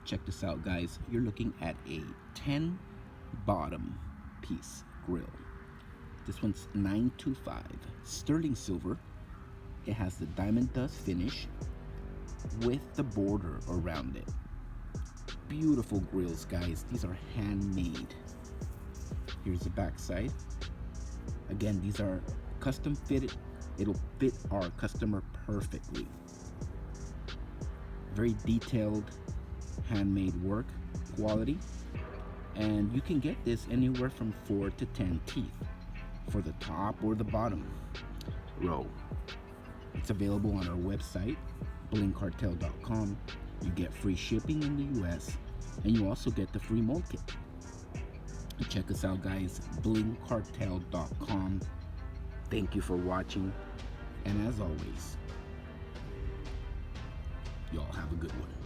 Check this out, guys. You're looking at a 10 bottom piece grill. This one's 925 sterling silver. It has the diamond dust finish with the border around it. Beautiful grills, guys. These are handmade. Here's the back side. Again, these are custom fitted. It'll fit our customer perfectly. Very detailed handmade work quality, and you can get this anywhere from 4 to 10 teeth for the top or the bottom row. It's available on our website, blingcartel.com. You get free shipping in the US, and you also get the free mold kit. Check us out, guys, blingcartel.com. Thank you for watching, and as always, y'all have a good one.